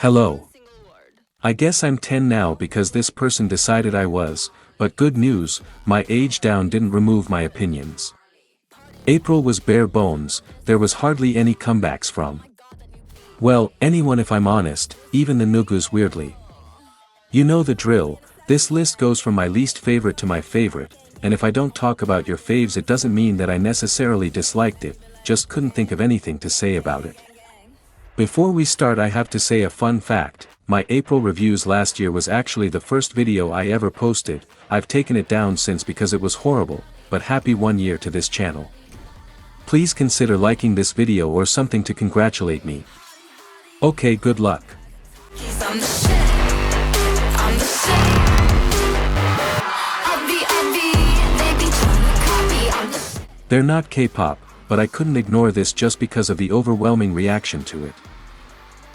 Hello. I guess I'm 10 now because this person decided I was, but good news, my age down didn't remove my opinions. April was bare bones, there was hardly any comebacks from. Well, anyone if I'm honest, even the Nugus weirdly. You know the drill, this list goes from my least favorite to my favorite, and if I don't talk about your faves it doesn't mean that I necessarily disliked it, just couldn't think of anything to say about it. Before we start I have to say a fun fact, my April reviews last year was actually the first video I ever posted, I've taken it down since because it was horrible, but happy 1 year to this channel. Please consider liking this video or something to congratulate me. Okay, good luck. They're not K-pop, but I couldn't ignore this just because of the overwhelming reaction to it.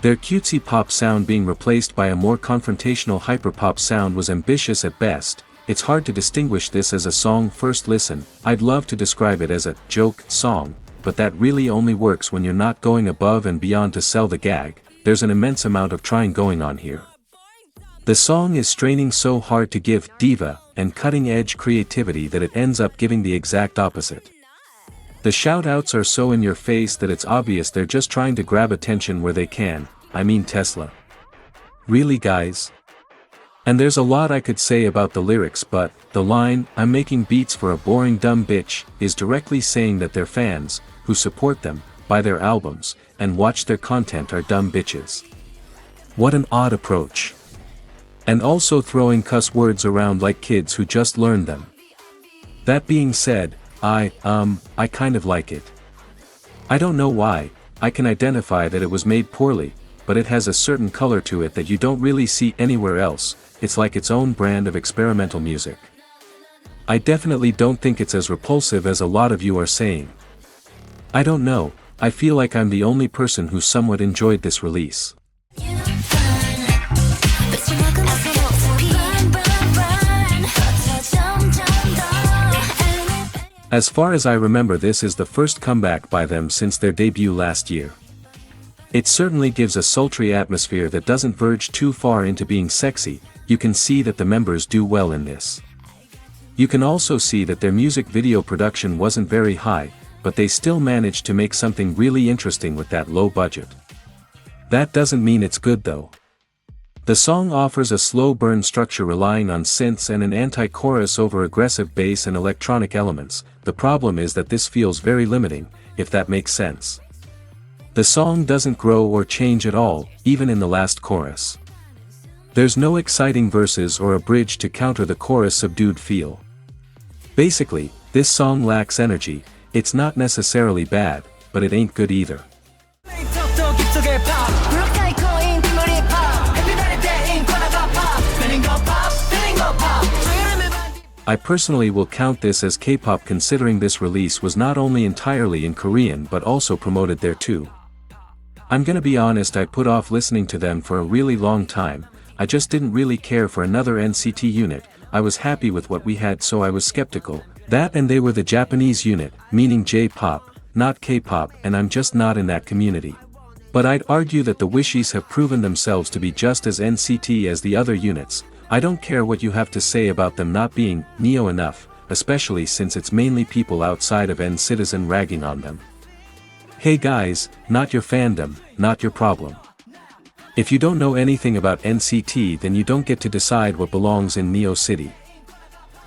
Their cutesy pop sound being replaced by a more confrontational hyperpop sound was ambitious at best. It's hard to distinguish this as a song first listen. I'd love to describe it as a joke song, but that really only works when you're not going above and beyond to sell the gag. There's an immense amount of trying going on here. The song is straining so hard to give diva and cutting-edge creativity that it ends up giving the exact opposite. The shout-outs are so in your face that it's obvious they're just trying to grab attention where they can, I mean Tesla. Really guys? And there's a lot I could say about the lyrics but, the line, "I'm making beats for a boring dumb bitch," is directly saying that their fans, who support them, buy their albums, and watch their content are dumb bitches. What an odd approach. And also throwing cuss words around like kids who just learned them. That being said, I kind of like it. I don't know why, I can identify that it was made poorly, but it has a certain color to it that you don't really see anywhere else, it's like its own brand of experimental music. I definitely don't think it's as repulsive as a lot of you are saying. I don't know, I feel like I'm the only person who somewhat enjoyed this release. As far as I remember this is the first comeback by them since their debut last year. It certainly gives a sultry atmosphere that doesn't verge too far into being sexy, you can see that the members do well in this. You can also see that their music video production wasn't very high, but they still managed to make something really interesting with that low budget. That doesn't mean it's good though. The song offers a slow burn structure relying on synths and an anti-chorus over aggressive bass and electronic elements. The problem is that this feels very limiting, if that makes sense. The song doesn't grow or change at all, even in the last chorus. There's no exciting verses or a bridge to counter the chorus' subdued feel. Basically, this song lacks energy. It's not necessarily bad, but it ain't good either. I personally will count this as K-pop considering this release was not only entirely in Korean but also promoted there too. I'm gonna be honest, I put off listening to them for a really long time. I just didn't really care for another NCT unit. I was happy with what we had, so I was skeptical. That and they were the Japanese unit, meaning J-pop, not K-pop, and I'm just not in that community. But I'd argue that the Wishies have proven themselves to be just as NCT as the other units. I don't care what you have to say about them not being neo enough, especially since it's mainly people outside of N-Citizen ragging on them. Hey guys, not your fandom, not your problem. If you don't know anything about NCT then you don't get to decide what belongs in Neo City.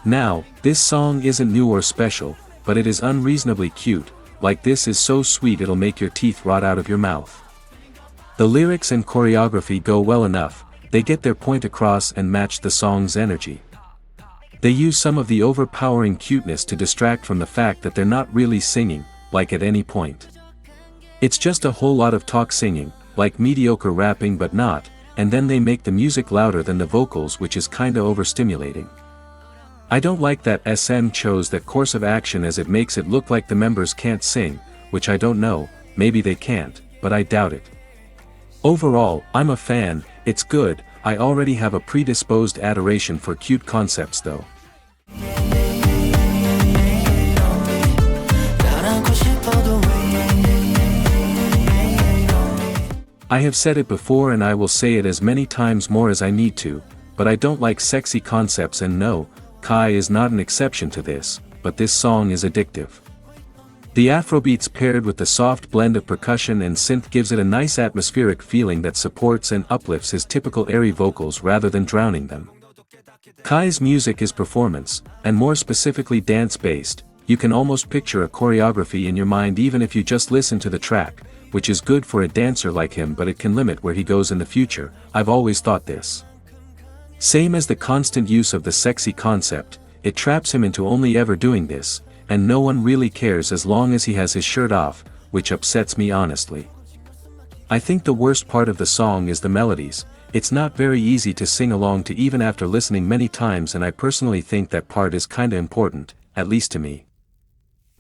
Now, this song isn't new or special, but it is unreasonably cute, like this is so sweet it'll make your teeth rot out of your mouth. The lyrics and choreography go well enough, they get their point across and match the song's energy. They use some of the overpowering cuteness to distract from the fact that they're not really singing, like at any point. It's just a whole lot of talk singing, like mediocre rapping but not, and then they make the music louder than the vocals, which is kinda overstimulating. I don't like that SM chose that course of action as it makes it look like the members can't sing, which I don't know, maybe they can't, but I doubt it. Overall, I'm a fan, it's good. I already have a predisposed adoration for cute concepts though. I have said it before and I will say it as many times more as I need to, but I don't like sexy concepts, and no, Kai is not an exception to this, but this song is addictive. The Afrobeats paired with the soft blend of percussion and synth gives it a nice atmospheric feeling that supports and uplifts his typical airy vocals rather than drowning them. Kai's music is performance, and more specifically dance-based. You can almost picture a choreography in your mind even if you just listen to the track, which is good for a dancer like him, but it can limit where he goes in the future. I've always thought this. Same as the constant use of the sexy concept, it traps him into only ever doing this, and no one really cares as long as he has his shirt off, which upsets me honestly. I think the worst part of the song is the melodies. It's not very easy to sing along to even after listening many times, and I personally think that part is kinda important, at least to me.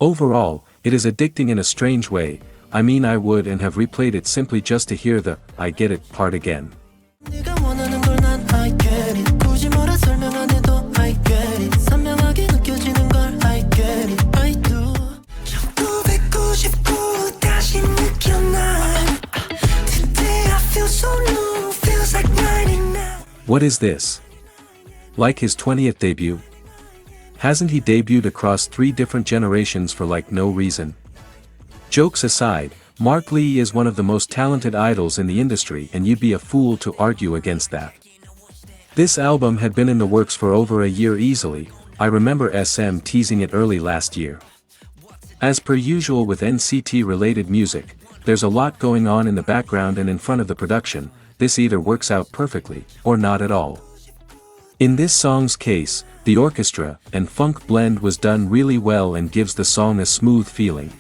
Overall, it is addicting in a strange way. I mean, I would and have replayed it simply just to hear the "I get it" part again. What is this? Like his 20th debut? Hasn't he debuted across 3 different generations for like no reason? Jokes aside, Mark Lee is one of the most talented idols in the industry, and you'd be a fool to argue against that. This album had been in the works for over a year easily. I remember SM teasing it early last year. As per usual with NCT-related music, there's a lot going on in the background and in front of the production. This either works out perfectly, or not at all. In this song's case, the orchestra and funk blend was done really well and gives the song a smooth feeling.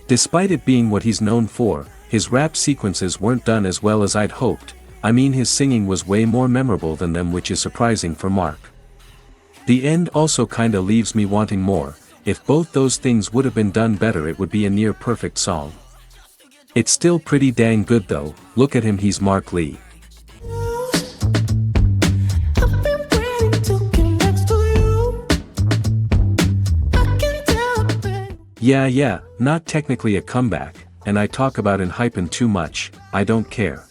Despite it being what he's known for, his rap sequences weren't done as well as I'd hoped. I mean, his singing was way more memorable than them, which is surprising for Mark. The end also kinda leaves me wanting more. If both those things would have been done better, it would be a near perfect song. It's still pretty dang good though. Look at him, he's Mark Lee. Yeah, not technically a comeback, and I talk about enhypen too much. I don't care.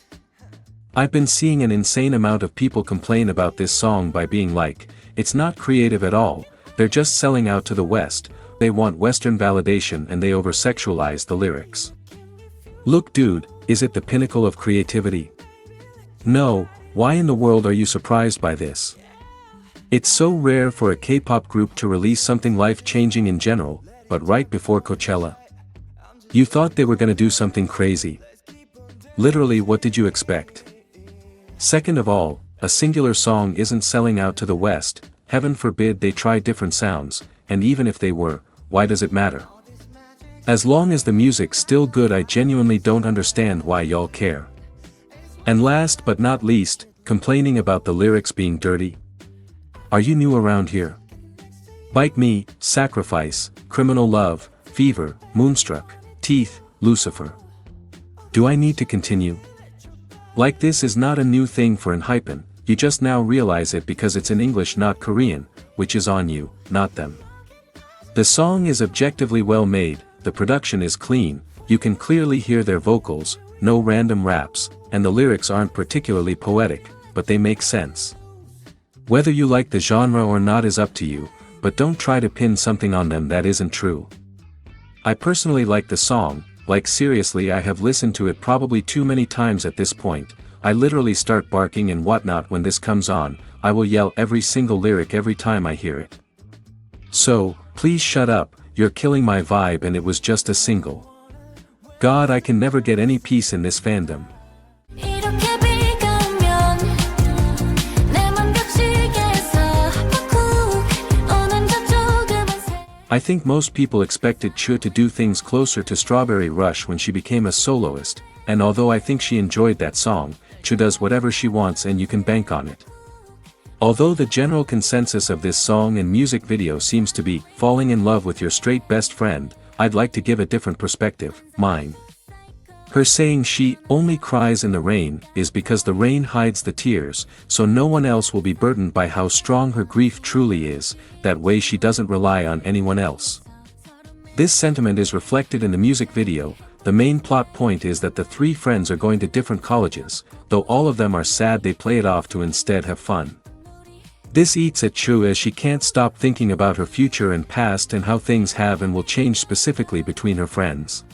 I've been seeing an insane amount of people complain about this song by being like, it's not creative at all, they're just selling out to the West, they want Western validation and they over-sexualize the lyrics. Look dude, is it the pinnacle of creativity? No, why in the world are you surprised by this? It's so rare for a K-pop group to release something life-changing in general, but right before Coachella. You thought they were gonna do something crazy. Literally, what did you expect? Second of all, a singular song isn't selling out to the West. Heaven forbid they try different sounds, and even if they were, why does it matter? As long as the music's still good, I genuinely don't understand why y'all care. And last but not least, complaining about the lyrics being dirty. Are you new around here? Bite me, sacrifice, criminal love, fever, moonstruck, teeth, Lucifer. Do I need to continue? Like, this is not a new thing for enhypen, you just now realize it because it's in English not Korean, which is on you, not them. The song is objectively well made, the production is clean, you can clearly hear their vocals, no random raps, and the lyrics aren't particularly poetic, but they make sense. Whether you like the genre or not is up to you, but don't try to pin something on them that isn't true. I personally like the song, like seriously, I have listened to it probably too many times at this point. I literally start barking and whatnot when this comes on. I will yell every single lyric every time I hear it. So, please shut up, you're killing my vibe and it was just a single. God, I can never get any peace in this fandom. I think most people expected Chuu to do things closer to Strawberry Rush when she became a soloist, and although I think she enjoyed that song, Chuu does whatever she wants and you can bank on it. Although the general consensus of this song and music video seems to be falling in love with your straight best friend, I'd like to give a different perspective, mine. Her saying she only cries in the rain is because the rain hides the tears, so no one else will be burdened by how strong her grief truly is, that way she doesn't rely on anyone else. This sentiment is reflected in the music video. the main plot point is that the three friends are going to different colleges, though all of them are sad they play it off to instead have fun. This eats at Chuu as she can't stop thinking about her future and past and how things have and will change specifically between her friends.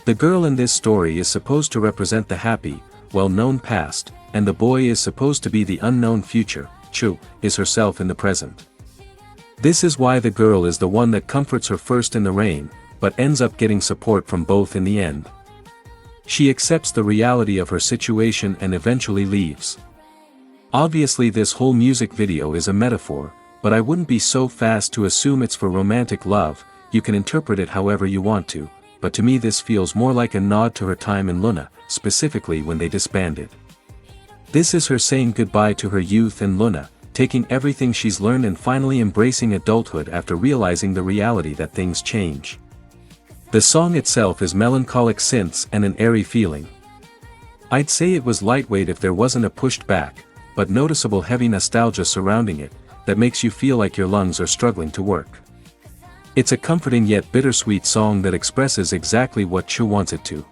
The girl in this story is supposed to represent the happy, well-known past, and the boy is supposed to be the unknown future. Chuu is herself in the present. This is why the girl is the one that comforts her first in the rain, but ends up getting support from both in the end. She accepts the reality of her situation and eventually leaves. Obviously this whole music video is a metaphor, but I wouldn't be so fast to assume it's for romantic love. You can interpret it however you want to, but to me this feels more like a nod to her time in Luna, specifically when they disbanded. This is her saying goodbye to her youth and Luna, taking everything she's learned and finally embracing adulthood after realizing the reality that things change. The song itself is melancholic synths and an airy feeling. I'd say it was lightweight if there wasn't a pushed back, but noticeable heavy nostalgia surrounding it, that makes you feel like your lungs are struggling to work. It's a comforting yet bittersweet song that expresses exactly what Chuu wants it to.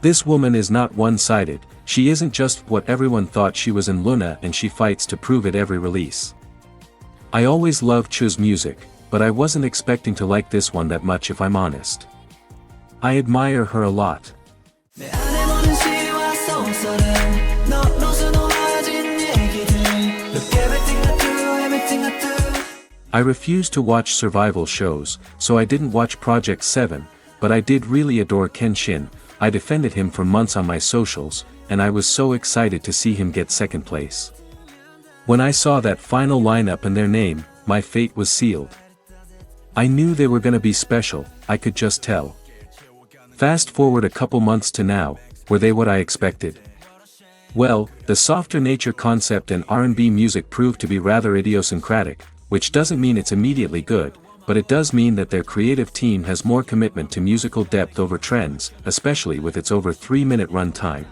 This woman is not one-sided, she isn't just what everyone thought she was in Luna and she fights to prove it every release. I always loved Chuu's music, but I wasn't expecting to like this one that much if I'm honest. I admire her a lot. I refuse to watch survival shows, so I didn't watch Project 7, but I did really adore Kenshin. I defended him for months on my socials, and I was so excited to see him get second place. When I saw that final lineup and their name, my fate was sealed. I knew they were gonna be special, I could just tell. Fast forward a couple months to now, were they what I expected? Well, the softer nature concept and R&B music proved to be rather idiosyncratic, which doesn't mean it's immediately good, but it does mean that their creative team has more commitment to musical depth over trends, especially with its over 3-minute run time.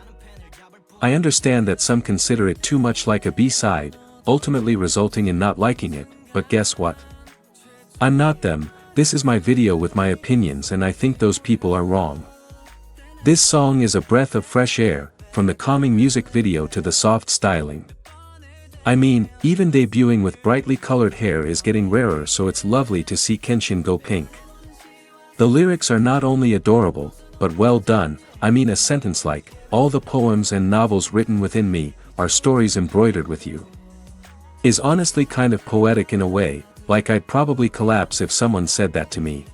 I understand that some consider it too much like a B-side, ultimately resulting in not liking it, but guess what? I'm not them. This is my video with my opinions and I think those people are wrong. This song is a breath of fresh air, from the calming music video to the soft styling. I mean, even debuting with brightly colored hair is getting rarer, so it's lovely to see Kenshin go pink. The lyrics are not only adorable, but well done. I mean, a sentence like, "All the poems and novels written within me, are stories embroidered with you," is honestly kind of poetic in a way, like I'd probably collapse if someone said that to me.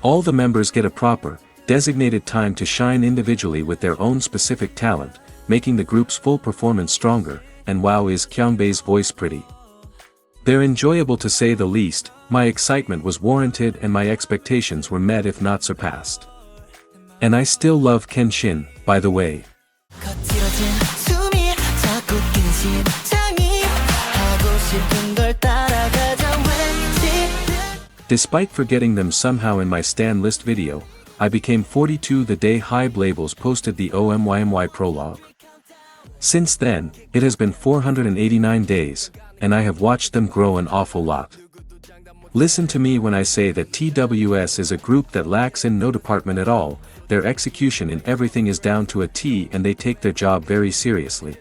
All the members get a proper, designated time to shine individually with their own specific talent, making the group's full performance stronger, and wow, is Kyungbei's voice pretty. They're enjoyable to say the least. My excitement was warranted and my expectations were met if not surpassed. And I still love Kenshin, by the way. Despite forgetting them somehow in my Stan list video, I became 42 the day Hybe labels posted the OMYMY prologue. Since then, it has been 489 days, and I have watched them grow an awful lot. Listen to me when I say that TWS is a group that lacks in no department at all. Their execution in everything is down to a T and they take their job very seriously.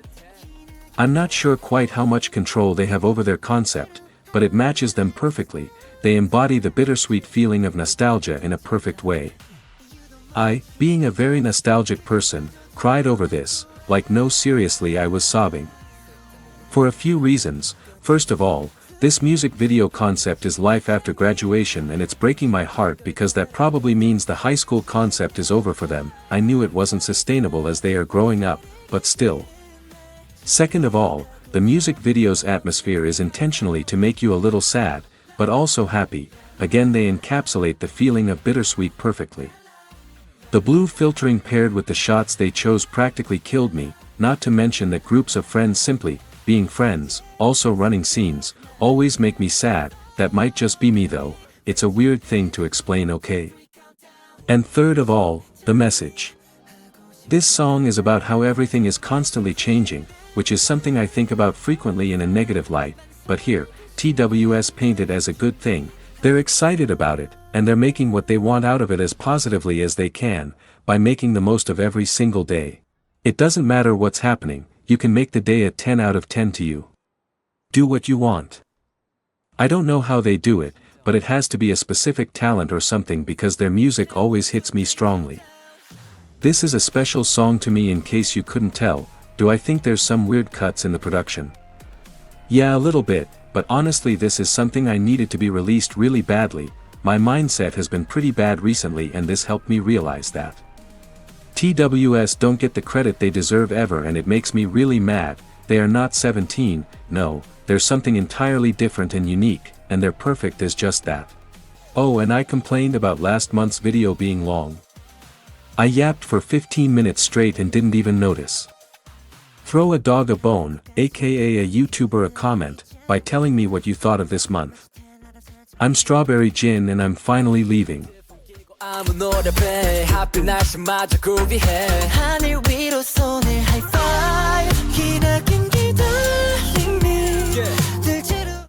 I'm not sure quite how much control they have over their concept, but it matches them perfectly. They embody the bittersweet feeling of nostalgia in a perfect way. I, being a very nostalgic person, cried over this, like no seriously I was sobbing. For a few reasons. First of all, this music video concept is life after graduation and it's breaking my heart because that probably means the high school concept is over for them. I knew it wasn't sustainable as they are growing up, but still. Second of all, the music video's atmosphere is intentionally to make you a little sad, but also happy. Again, they encapsulate the feeling of bittersweet perfectly. The blue filtering paired with the shots they chose practically killed me, not to mention that groups of friends simply, being friends, also running scenes, always make me sad. That might just be me though, it's a weird thing to explain, okay? And third of all, the message. This song is about how everything is constantly changing, which is something I think about frequently in a negative light, but here, TWS painted as a good thing. They're excited about it, and they're making what they want out of it as positively as they can, by making the most of every single day. It doesn't matter what's happening, you can make the day a 10 out of 10 to you. Do what you want. I don't know how they do it, but it has to be a specific talent or something because their music always hits me strongly. This is a special song to me in case you couldn't tell. Do I think there's some weird cuts in the production? Yeah, a little bit, but honestly this is something I needed to be released really badly. My mindset has been pretty bad recently and this helped me realize that. TWS don't get the credit they deserve ever and it makes me really mad. They are not 17, no, they're something entirely different and unique, and they're perfect as just that. Oh, and I complained about last month's video being long. I yapped for 15 minutes straight and didn't even notice. Throw a dog a bone, aka a YouTuber a comment, by telling me what you thought of this month. I'm Strawberry Gin and I'm finally leaving. 아무 노래 배 하필 날씨마저 groovy 해 하늘 위로 손을 high five